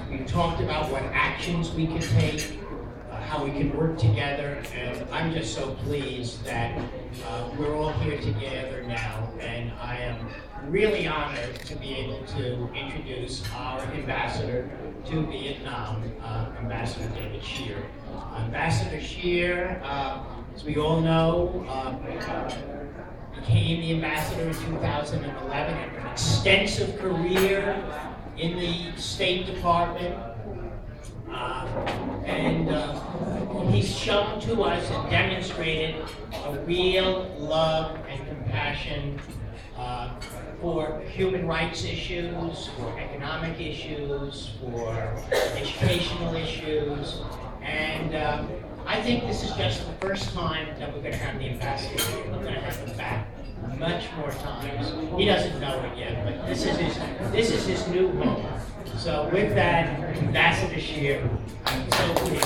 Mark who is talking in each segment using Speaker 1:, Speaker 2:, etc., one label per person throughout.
Speaker 1: We've talked about what actions we can take, how we can work together, and I'm just so pleased that we're all here together now, and I am really honored to be able to introduce our ambassador to Vietnam, Ambassador David Shear. Ambassador Shear, as we all know, became the ambassador in 2011 after an extensive career in the State Department. And he's shown to us and demonstrated a real love and compassion for human rights issues, for economic issues, for educational issues. And I think this is just the first time that we're going to have the ambassador here. We're going to have him back much more times. He doesn't know it yet, but this is his new home. So with that, Ambassador Shear, I'm so pleased.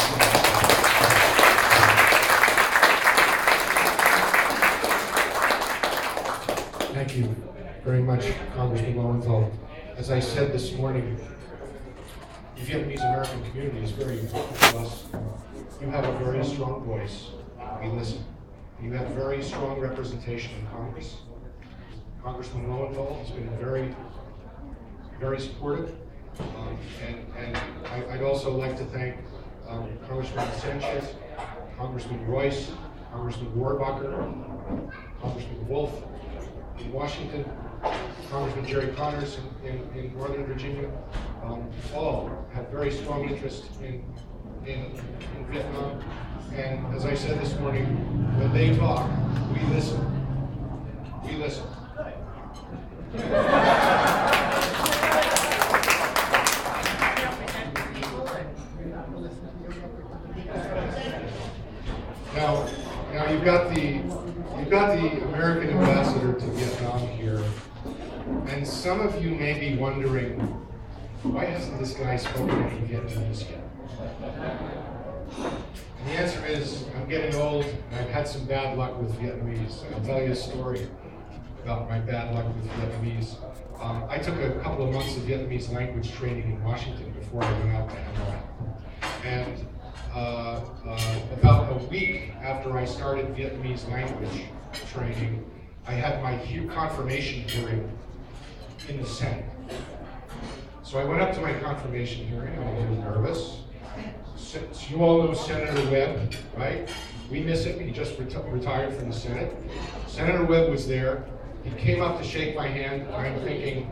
Speaker 2: Thank you very much, Congressman Lowenthal. As I said this morning, the Vietnamese American community is very important to us. You have a very strong voice. We listen. You have very strong representation in Congress. Congressman Lowenthal has been very, very supportive. And I'd also like to thank Congressman Sanchez, Congressman Royce, Congressman Warbacher, Congressman Wolf in Washington, Congressman Jerry Connors in Northern Virginia. All have very strong interest in Vietnam. And as I said this morning, when they talk, we listen. We listen. Now you've got the American ambassador to Vietnam here, and some of you may be wondering, why hasn't this guy spoken any Vietnamese yet? And the answer is, I'm getting old, and I've had some bad luck with Vietnamese. I'll tell you a story about my bad luck with Vietnamese. I took a couple of months of Vietnamese language training in Washington before I went out to Hanoi. And about a week after I started Vietnamese language training, I had my confirmation hearing in the Senate. So I went up to my confirmation hearing. I was a little nervous. So you all know Senator Webb, right? We miss him. He just retired from the Senate. Senator Webb was there. He came up to shake my hand. I'm thinking,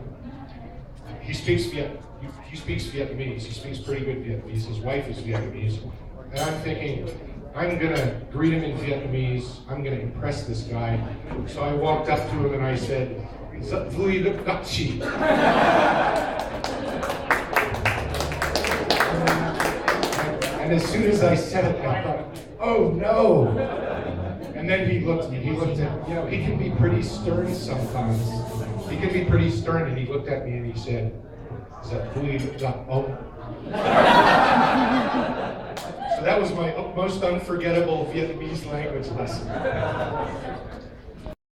Speaker 2: he speaks Vietnamese. He speaks pretty good Vietnamese. His wife is Vietnamese. And I'm thinking, I'm going to greet him in Vietnamese. I'm going to impress this guy. So I walked up to him and I said, Vui Luk Gak Chi. And as soon as I said it, I thought, oh no. And then he looked at, he can be pretty stern sometimes. He can be pretty stern, and he looked at me and he said, is that Vui Luk Gak Oh? So that was my most unforgettable Vietnamese language lesson.